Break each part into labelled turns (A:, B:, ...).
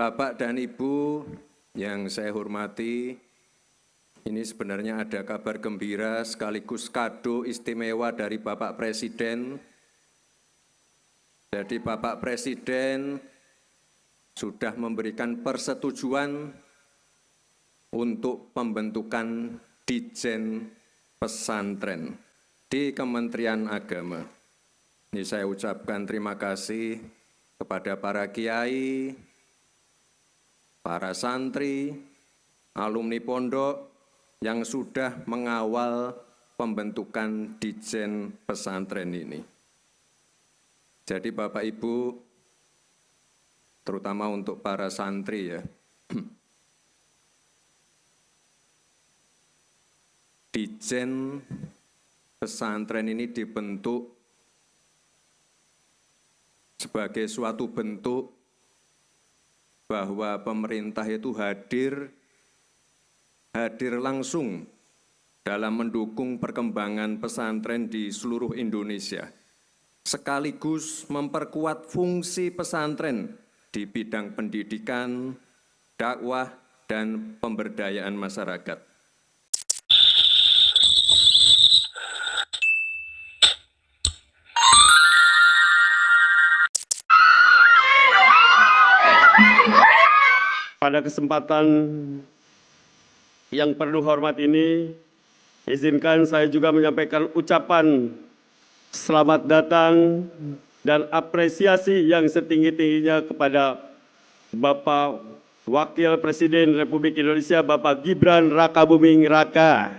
A: Bapak dan Ibu yang saya hormati, ini sebenarnya ada kabar gembira sekaligus kado istimewa dari Bapak Presiden. Jadi Bapak Presiden sudah memberikan persetujuan untuk pembentukan Ditjen Pesantren di Kementerian Agama. Ini saya ucapkan terima kasih kepada para kiai, para santri, alumni pondok yang sudah mengawal pembentukan Ditjen Pesantren ini. Jadi Bapak Ibu, terutama untuk para santri ya, Ditjen Pesantren ini dibentuk sebagai suatu bentuk bahwa pemerintah itu hadir langsung dalam mendukung perkembangan pesantren di seluruh Indonesia, sekaligus memperkuat fungsi pesantren di bidang pendidikan, dakwah, dan pemberdayaan masyarakat.
B: Pada kesempatan yang penuh hormat ini, izinkan saya juga menyampaikan ucapan selamat datang dan apresiasi yang setinggi-tingginya kepada Bapak Wakil Presiden Republik Indonesia, Bapak Gibran Rakabuming Raka.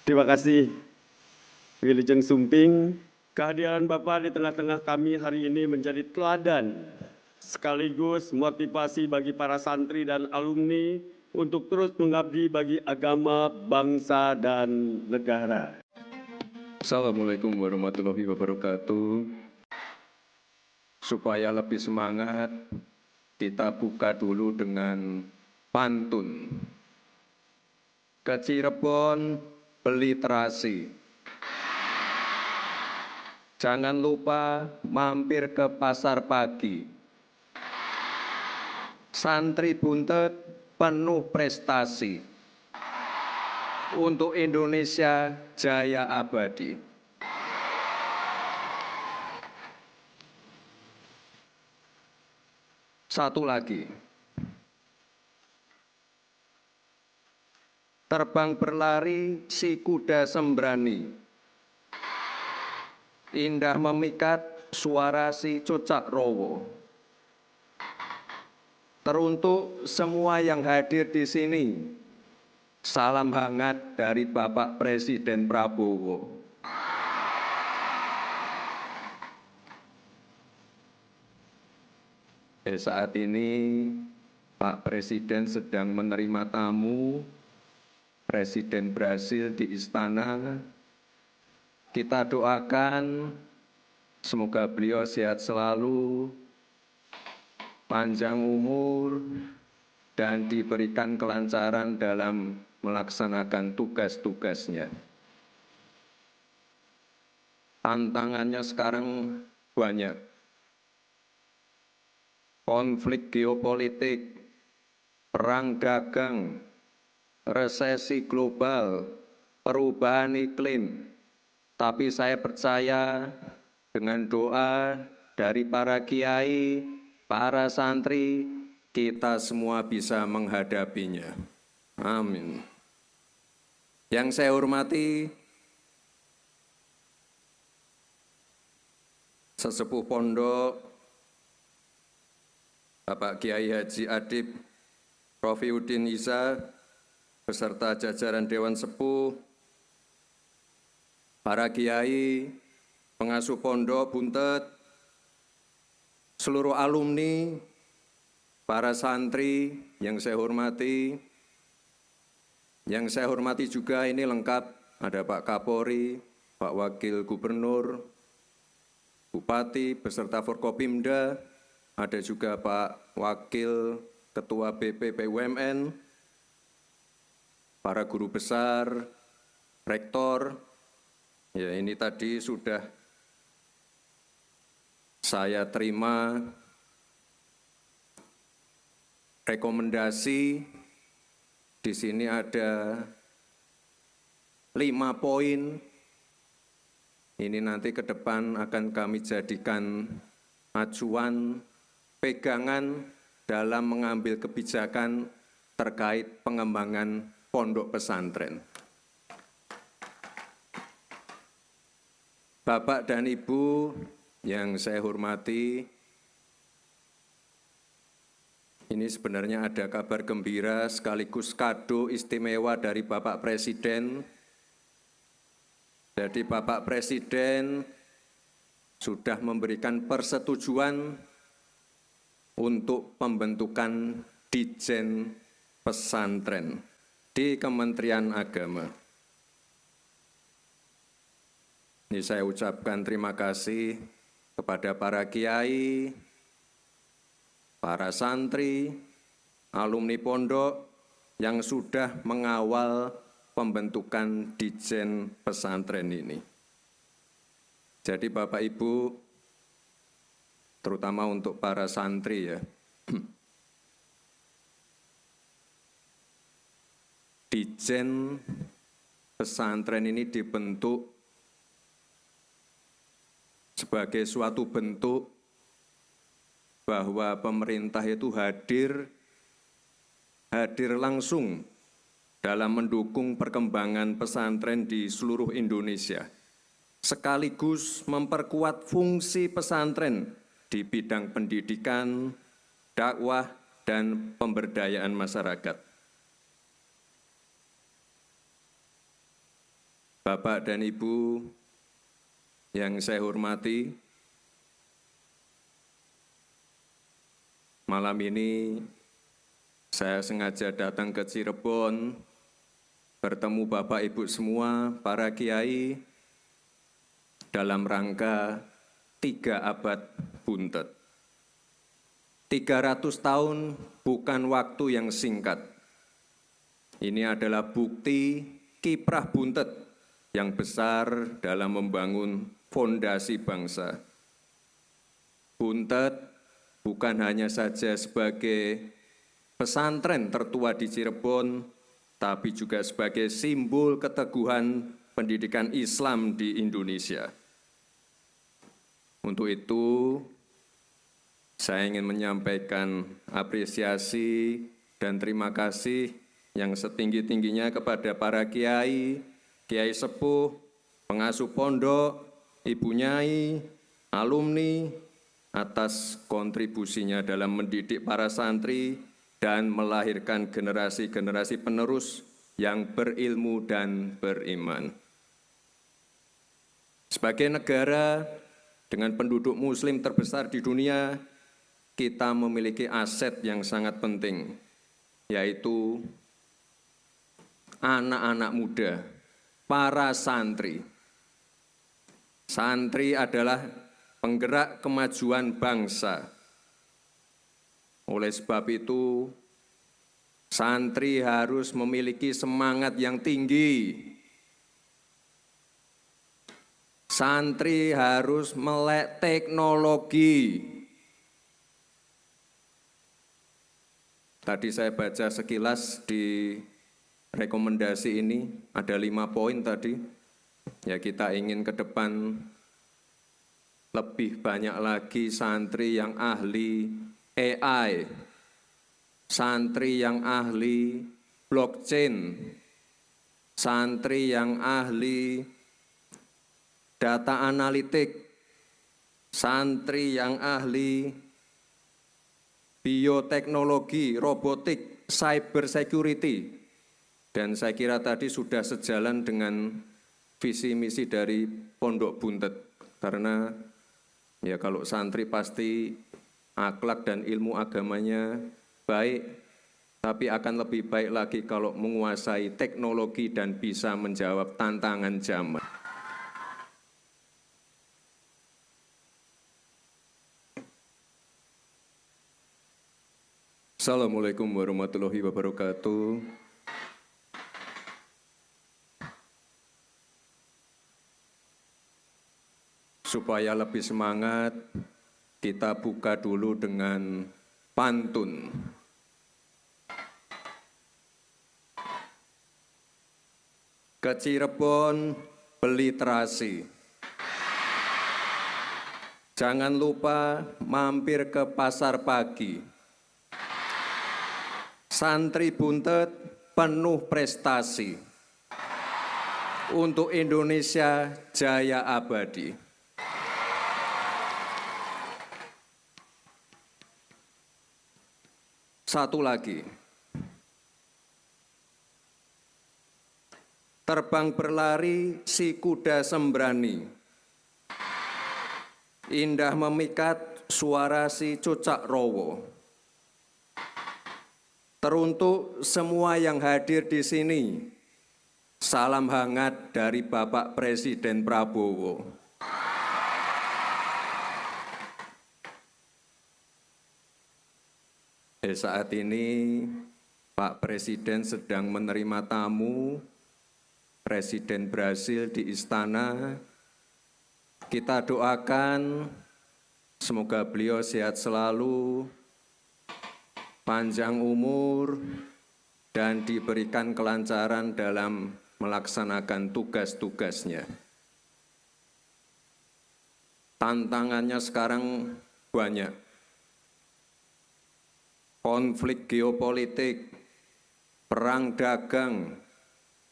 B: Terima kasih, Wilujeng Sumping. Kehadiran Bapak di tengah-tengah kami hari ini menjadi teladan sekaligus motivasi bagi para santri dan alumni untuk terus mengabdi bagi agama, bangsa, dan negara.
A: Assalamualaikum warahmatullahi wabarakatuh. Supaya lebih semangat, kita buka dulu dengan pantun. Ke Cirebon beli terasi. Jangan lupa mampir ke pasar pagi. Santri buntet penuh prestasi. Untuk Indonesia jaya abadi. Satu lagi. Terbang berlari si kuda sembrani. Indah memikat suara si cocak rowo. Teruntuk semua yang hadir di sini, salam hangat dari Bapak Presiden Prabowo. Saat ini Pak Presiden sedang menerima tamu Presiden Brasil di istana. Kita doakan semoga beliau sehat selalu, panjang umur, dan diberikan kelancaran dalam melaksanakan tugas-tugasnya. Tantangannya sekarang banyak. Konflik geopolitik, perang dagang, resesi global, perubahan iklim. Tapi saya percaya dengan doa dari para kiai, para santri, kita semua bisa menghadapinya. Amin. Yang saya hormati, sesepuh pondok, Bapak Kiai Haji Adib Rofiuddin Isa, beserta jajaran Dewan Sepuh, para kiai, pengasuh pondok buntet, seluruh alumni, para santri yang saya hormati juga ini lengkap, ada Pak Kapolri, Pak Wakil Gubernur, Bupati, beserta Forkopimda, ada juga Pak Wakil Ketua BP BUMN, para guru besar, rektor, ya ini tadi sudah saya terima rekomendasi. Di sini ada 5 poin. Ini nanti ke depan akan kami jadikan acuan, pegangan dalam mengambil kebijakan terkait pengembangan pondok pesantren. Bapak dan Ibu yang saya hormati, ini sebenarnya ada kabar gembira sekaligus kado istimewa dari Bapak Presiden. Jadi Bapak Presiden sudah memberikan persetujuan untuk pembentukan Ditjen Pesantren di Kementerian Agama. Ini saya ucapkan terima kasih kepada para kiai, para santri, alumni pondok yang sudah mengawal pembentukan Ditjen Pesantren ini. Jadi Bapak Ibu, terutama untuk para santri ya, Ditjen Pesantren ini dibentuk sebagai suatu bentuk bahwa pemerintah itu hadir langsung dalam mendukung perkembangan pesantren di seluruh Indonesia, sekaligus memperkuat fungsi pesantren di bidang pendidikan, dakwah, dan pemberdayaan masyarakat. Bapak dan Ibu yang saya hormati, malam ini saya sengaja datang ke Cirebon, bertemu Bapak Ibu semua, para kiai, dalam rangka 3 abad buntet. 300 tahun bukan waktu yang singkat. Ini adalah bukti kiprah buntet yang besar dalam membangun fondasi bangsa. Buntet bukan hanya saja sebagai pesantren tertua di Cirebon, tapi juga sebagai simbol keteguhan pendidikan Islam di Indonesia. Untuk itu, saya ingin menyampaikan apresiasi dan terima kasih yang setinggi-tingginya kepada para kiai, kiai sepuh, pengasuh pondok, ibu nyai, alumni, atas kontribusinya dalam mendidik para santri dan melahirkan generasi-generasi penerus yang berilmu dan beriman. Sebagai negara dengan penduduk muslim terbesar di dunia, kita memiliki aset yang sangat penting, yaitu anak-anak muda, para santri. Santri adalah penggerak kemajuan bangsa. Oleh sebab itu, santri harus memiliki semangat yang tinggi. Santri harus melek teknologi. Tadi saya baca sekilas di rekomendasi ini, ada 5 poin tadi. Ya, kita ingin ke depan lebih banyak lagi santri yang ahli AI, santri yang ahli blockchain, santri yang ahli data analitik, santri yang ahli bioteknologi, robotik, cyber security. Dan saya kira tadi sudah sejalan dengan visi misi dari Pondok Buntet. Karena ya kalau santri pasti akhlak dan ilmu agamanya baik, tapi akan lebih baik lagi kalau menguasai teknologi dan bisa menjawab tantangan zaman. Assalamualaikum warahmatullahi wabarakatuh. Supaya lebih semangat, kita buka dulu dengan pantun. ke Cirebon beli terasi. Jangan lupa mampir ke pasar pagi. Santri Buntet penuh prestasi untuk Indonesia jaya abadi. Satu lagi, terbang berlari si kuda sembrani, indah memikat suara si cucak rowo. Teruntuk semua yang hadir di sini, salam hangat dari Bapak Presiden Prabowo. Saat ini Pak Presiden sedang menerima tamu Presiden Brasil di istana. Kita doakan semoga beliau sehat selalu, panjang umur, dan diberikan kelancaran dalam melaksanakan tugas-tugasnya. Tantangannya sekarang banyak. Konflik geopolitik, perang dagang,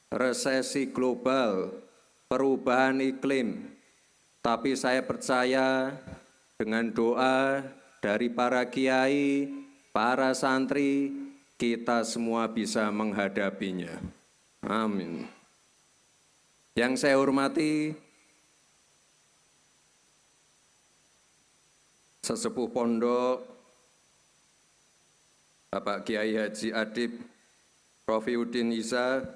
A: resesi global, perubahan iklim. Tapi saya percaya dengan doa dari para kiai, para santri, kita semua bisa menghadapinya. Amin. Yang saya hormati Sesepuh Pondok Bapak Kiai Haji Adib Rofiuddin Iza,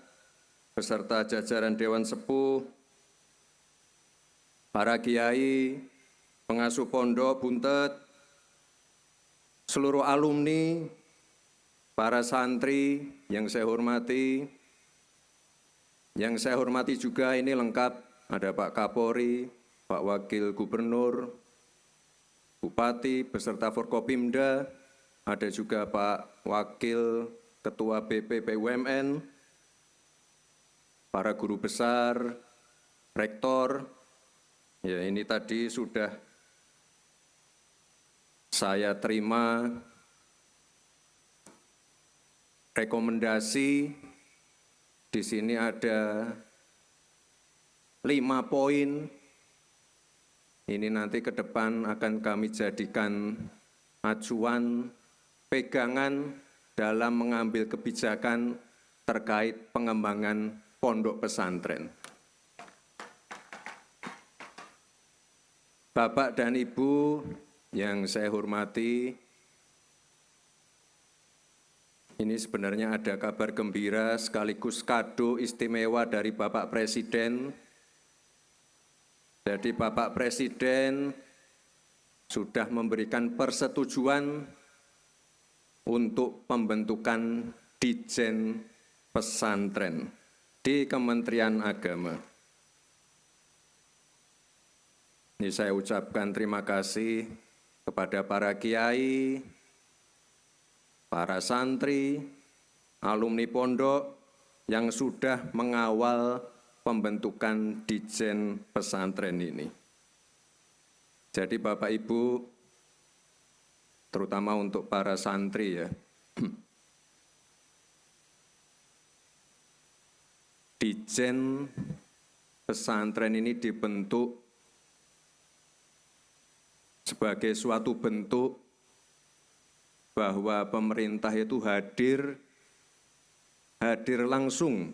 A: beserta jajaran Dewan Sepuh, para kiai, pengasuh pondok Buntet, seluruh alumni, para santri yang saya hormati juga ini lengkap, ada Pak Kapolri, Pak Wakil Gubernur, Bupati, beserta Forkopimda, ada juga Pak Wakil Ketua BP BUMN, para guru besar, rektor, ya ini tadi sudah saya terima rekomendasi. Di sini ada 5 poin. Ini nanti ke depan akan kami jadikan acuan, pegangan dalam mengambil kebijakan terkait pengembangan pondok pesantren. Bapak dan Ibu yang saya hormati, ini sebenarnya ada kabar gembira sekaligus kado istimewa dari Bapak Presiden. Jadi Bapak Presiden sudah memberikan persetujuan untuk pembentukan Ditjen Pesantren di Kementerian Agama. Ini saya ucapkan terima kasih kepada para kiai, para santri, alumni pondok yang sudah mengawal pembentukan Ditjen Pesantren ini. Jadi Bapak Ibu, terutama untuk para santri ya, Ditjen Pesantren ini dibentuk sebagai suatu bentuk bahwa pemerintah itu hadir langsung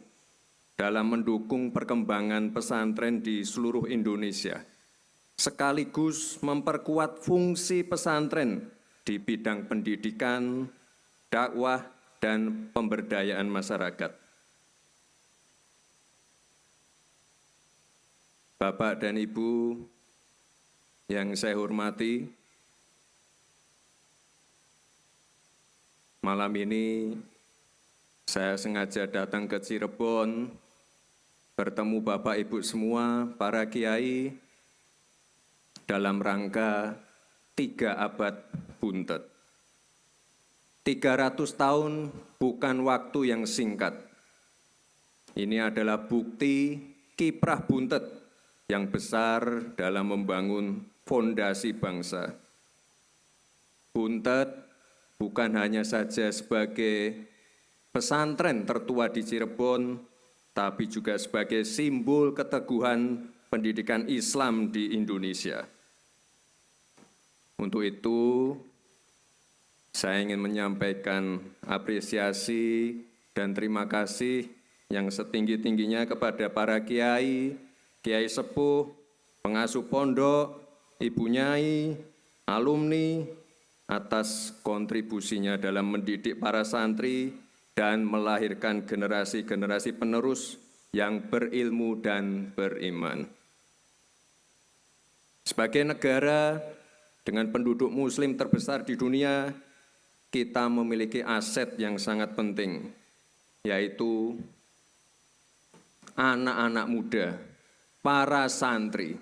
A: dalam mendukung perkembangan pesantren di seluruh Indonesia, sekaligus memperkuat fungsi pesantren di bidang pendidikan, dakwah, dan pemberdayaan masyarakat. Bapak dan Ibu yang saya hormati, malam ini saya sengaja datang ke Cirebon, bertemu Bapak Ibu semua, para kiai, dalam rangka 3 abad Buntet. 300 tahun bukan waktu yang singkat. Ini adalah bukti kiprah Buntet yang besar dalam membangun fondasi bangsa. Buntet bukan hanya saja sebagai pesantren tertua di Cirebon, tapi juga sebagai simbol keteguhan pendidikan Islam di Indonesia. Untuk itu, saya ingin menyampaikan apresiasi dan terima kasih yang setinggi-tingginya kepada para kiai, kiai sepuh, pengasuh pondok, ibu nyai, alumni, atas kontribusinya dalam mendidik para santri dan melahirkan generasi-generasi penerus yang berilmu dan beriman. Sebagai negara dengan penduduk muslim terbesar di dunia, kita memiliki aset yang sangat penting, yaitu anak-anak muda, para santri.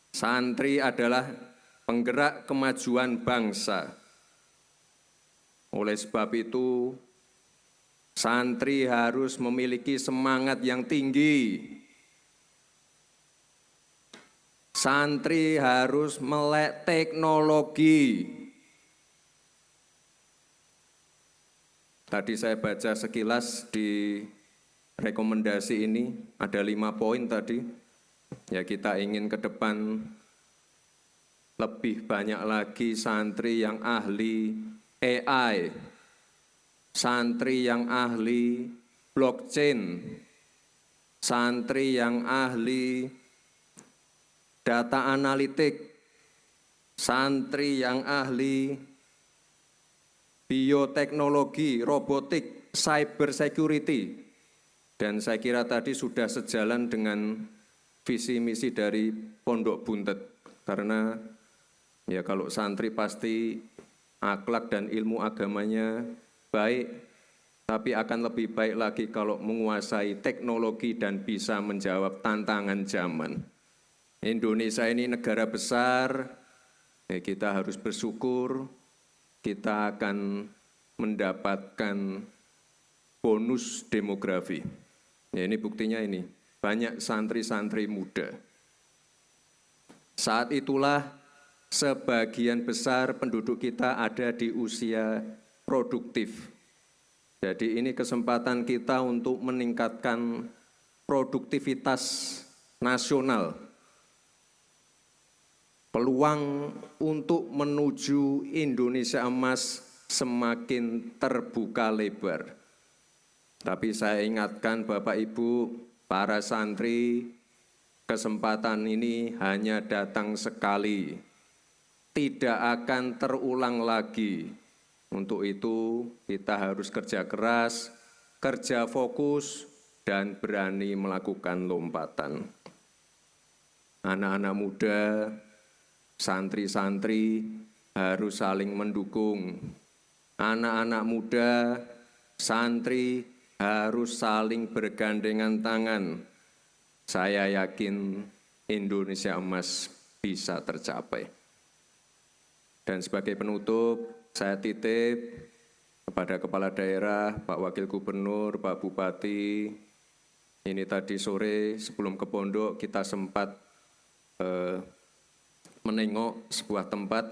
A: Santri adalah penggerak kemajuan bangsa. Oleh sebab itu, santri harus memiliki semangat yang tinggi. Santri harus melek teknologi. Tadi saya baca sekilas di rekomendasi ini, ada 5 poin tadi. Ya, kita ingin ke depan lebih banyak lagi santri yang ahli AI, santri yang ahli blockchain, santri yang ahli data analitik, santri yang ahli bioteknologi, robotik, cyber security. Dan saya kira tadi sudah sejalan dengan visi misi dari Pondok Buntet. Karena ya kalau santri pasti akhlak dan ilmu agamanya baik, tapi akan lebih baik lagi kalau menguasai teknologi dan bisa menjawab tantangan zaman. Indonesia ini negara besar, ya kita harus bersyukur, kita akan mendapatkan bonus demografi. Ya ini buktinya ini, banyak santri-santri muda. Saat itulah sebagian besar penduduk kita ada di usia produktif. Jadi ini kesempatan kita untuk meningkatkan produktivitas nasional. Peluang untuk menuju Indonesia emas semakin terbuka lebar. Tapi saya ingatkan Bapak Ibu, para santri, kesempatan ini hanya datang sekali. Tidak akan terulang lagi. Untuk itu kita harus kerja keras, kerja fokus, dan berani melakukan lompatan. Anak-anak muda, santri-santri harus saling mendukung. Anak-anak muda, santri harus saling bergandengan tangan. Saya yakin Indonesia emas bisa tercapai. Dan sebagai penutup, saya titip kepada Kepala Daerah, Pak Wakil Gubernur, Pak Bupati. Ini tadi sore sebelum ke pondok kita sempat menengok sebuah tempat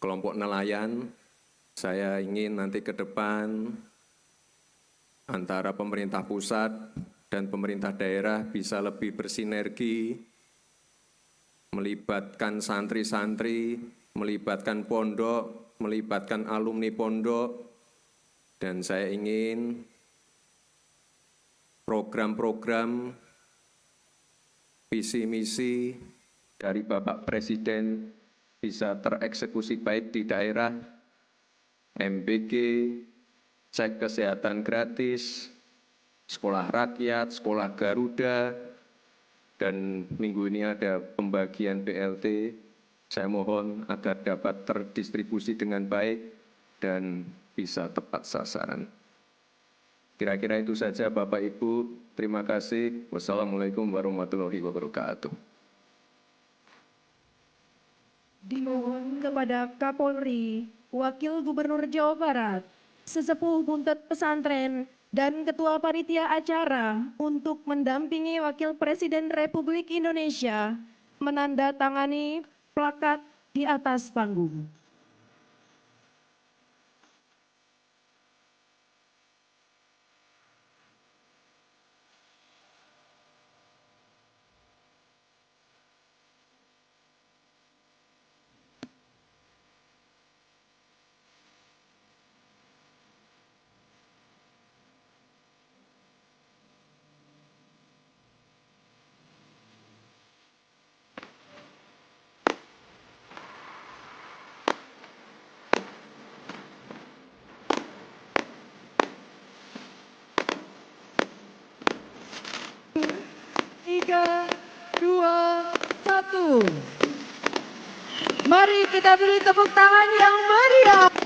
A: kelompok nelayan. Saya ingin nanti ke depan antara pemerintah pusat dan pemerintah daerah bisa lebih bersinergi, melibatkan santri-santri, melibatkan pondok, melibatkan alumni pondok, dan saya ingin program-program, visi misi dari Bapak Presiden bisa tereksekusi baik di daerah, MBG, cek kesehatan gratis, sekolah rakyat, sekolah Garuda, dan minggu ini ada pembagian BLT. Saya mohon agar dapat terdistribusi dengan baik dan bisa tepat sasaran. Kira-kira itu saja Bapak Ibu. Terima kasih. Wassalamualaikum warahmatullahi wabarakatuh.
C: Dimohon kepada Kapolri, Wakil Gubernur Jawa Barat, Sesepuh Buntet Pesantren, dan Ketua Panitia Acara untuk mendampingi Wakil Presiden Republik Indonesia menandatangani plakat di atas panggung. Tiga, dua, satu. Mari kita beri tepuk tangan yang meriah.